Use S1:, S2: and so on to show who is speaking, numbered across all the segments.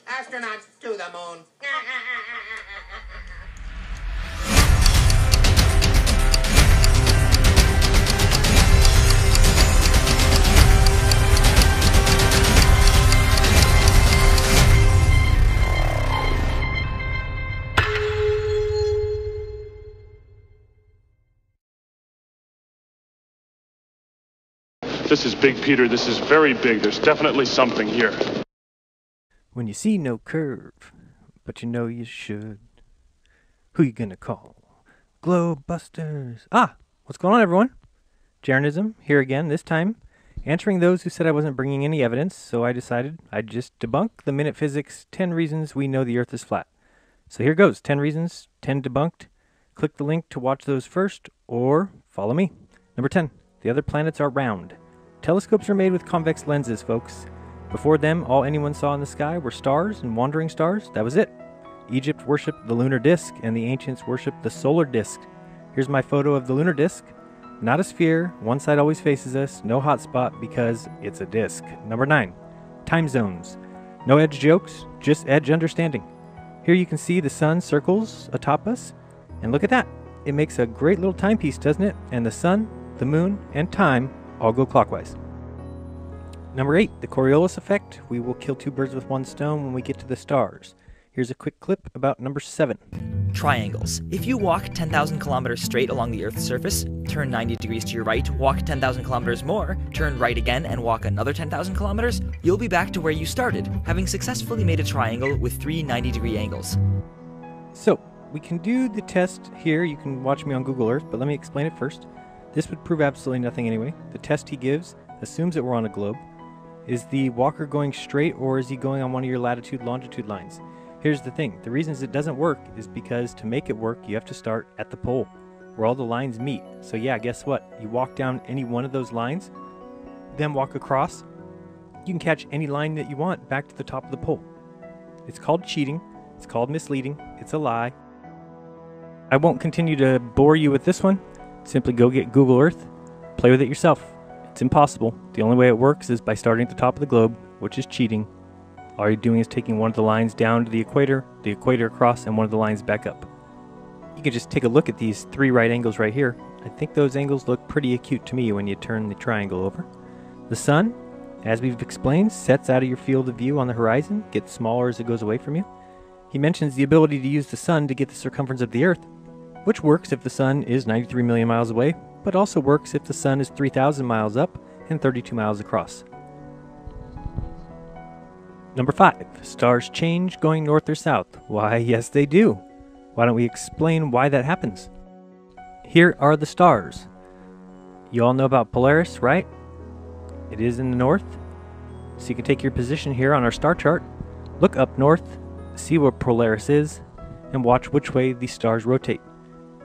S1: Astronauts to the moon.
S2: This is Big Peter. This is very big. There's definitely something here.
S3: When you see no curve, but you know you should, who you gonna call? Globebusters. Ah, what's going on, everyone? Jeranism here again, this time answering those who said I wasn't bringing any evidence, so I decided I'd just debunk the Minute Physics 10 reasons we know the Earth is flat. So here goes, 10 reasons, 10 debunked. Click the link to watch those first, or follow me. Number 10, the other planets are round. Telescopes are made with convex lenses, folks. Before them, all anyone saw in the sky were stars and wandering stars. That was it. Egypt worshipped the lunar disk, and the ancients worshipped the solar disk. Here's my photo of the lunar disk. Not a sphere, one side always faces us, no hot spot because it's a disk. Number 9, time zones. No edge jokes, just edge understanding. Here you can see the sun circles atop us, and look at that. It makes a great little timepiece, doesn't it? And the sun, the moon, and time all go clockwise. Number 8, the Coriolis effect. We will kill two birds with one stone when we get to the stars. Here's a quick clip about number 7.
S4: Triangles. If you walk 10,000 kilometers straight along the Earth's surface, turn 90 degrees to your right, walk 10,000 kilometers more, turn right again, and walk another 10,000 kilometers, you'll be back to where you started, having successfully made a triangle with 3 90-degree angles.
S3: So, we can do the test here. You can watch me on Google Earth, but let me explain it first. This would prove absolutely nothing anyway. The test he gives assumes that we're on a globe. Is the walker going straight, or is he going on one of your latitude-longitude lines? Here's the thing. The reasons it doesn't work is because to make it work, you have to start at the pole, where all the lines meet. So yeah, guess what? You walk down any one of those lines, then walk across. You can catch any line that you want back to the top of the pole. It's called cheating. It's called misleading. It's a lie. I won't continue to bore you with this one. Simply go get Google Earth, play with it yourself. It's impossible. The only way it works is by starting at the top of the globe, which is cheating. All you're doing is taking one of the lines down to the equator across, and one of the lines back up. You can just take a look at these 3 right angles right here. I think those angles look pretty acute to me when you turn the triangle over. The sun, as we've explained, sets out of your field of view on the horizon, gets smaller as it goes away from you. He mentions the ability to use the sun to get the circumference of the Earth, which works if the sun is 93 million miles away, but also works if the sun is 3,000 miles up and 32 miles across. Number 5, stars change going north or south. Why, yes they do. Why don't we explain why that happens? Here are the stars. You all know about Polaris, right? It is in the north. So you can take your position here on our star chart, look up north, see where Polaris is, and watch which way the stars rotate.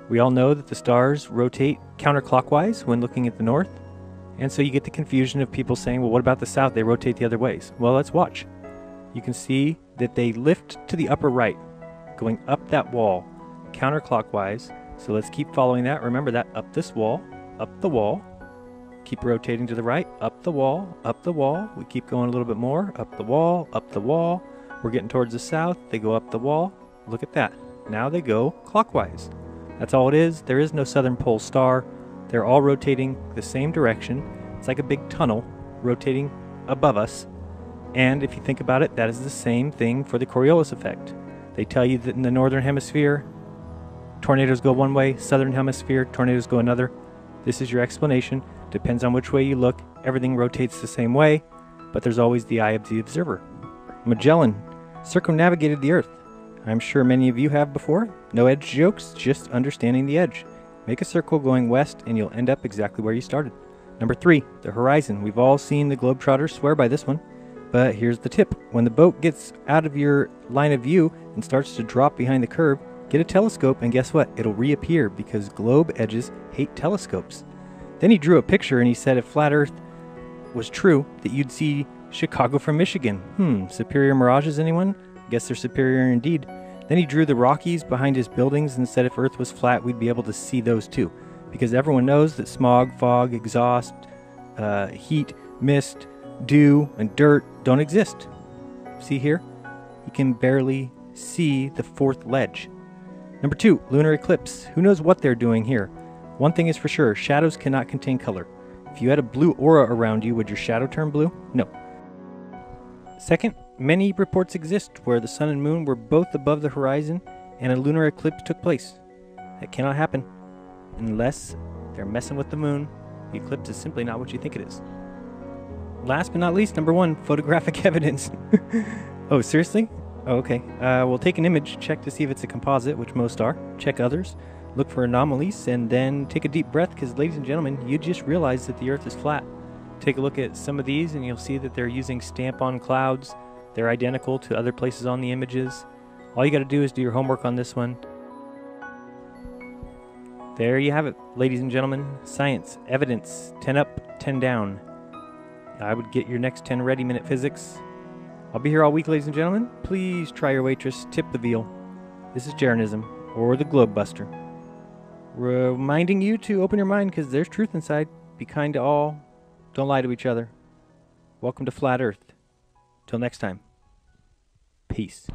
S3: We all know that the stars rotate counterclockwise when looking at the north, and so you get the confusion of people saying, well, what about the south? They rotate the other ways. Well, let's watch. You can see that they lift to the upper right, going up that wall, counterclockwise. So let's keep following that. Remember that, up this wall, up the wall. Keep rotating to the right, up the wall, up the wall. We keep going a little bit more, up the wall, up the wall. We're getting towards the south. They go up the wall. Look at that. Now they go clockwise. That's all it is. There is no southern pole star. They're all rotating the same direction. It's like a big tunnel rotating above us. And if you think about it, that is the same thing for the Coriolis effect. They tell you that in the northern hemisphere, tornadoes go one way, southern hemisphere, tornadoes go another. This is your explanation. Depends on which way you look. Everything rotates the same way, but there's always the eye of the observer. Magellan circumnavigated the Earth. I'm sure many of you have before. No edge jokes, just understanding the edge. Make a circle going west and you'll end up exactly where you started. Number 3, the horizon. We've all seen the Globetrotters swear by this one. But here's the tip. When the boat gets out of your line of view and starts to drop behind the curve, get a telescope and guess what? It'll reappear because globe edges hate telescopes. Then he drew a picture and he said if flat Earth was true, that you'd see Chicago from Michigan. Superior mirages, anyone? Guess they're superior indeed. Then he drew the Rockies behind his buildings and said if Earth was flat, we'd be able to see those too. Because everyone knows that smog, fog, exhaust, heat, mist, dew, and dirt don't exist. See here? You can barely see the fourth ledge. Number 2, lunar eclipse. Who knows what they're doing here? One thing is for sure, shadows cannot contain color. If you had a blue aura around you, would your shadow turn blue? No. Second, many reports exist where the sun and moon were both above the horizon and a lunar eclipse took place. That cannot happen. Unless they're messing with the moon, the eclipse is simply not what you think it is. Last but not least, number 1, photographic evidence. Oh, seriously? Oh, okay. We'll take an image, check to see if it's a composite, which most are. Check others, look for anomalies, and then take a deep breath, because ladies and gentlemen, you just realized that the Earth is flat. Take a look at some of these and you'll see that they're using stamp-on clouds. They're identical to other places on the images. All you got to do is do your homework on this one. There you have it, ladies and gentlemen. Science, evidence, 10 up, 10 down. I would get your next 10 ready minute physics. I'll be here all week, ladies and gentlemen. Please try your waitress, tip the veal. This is Jeranism, or the Globe Buster. Reminding you to open your mind because there's truth inside. Be kind to all. Don't lie to each other. Welcome to Flat Earth. Till next time. Peace.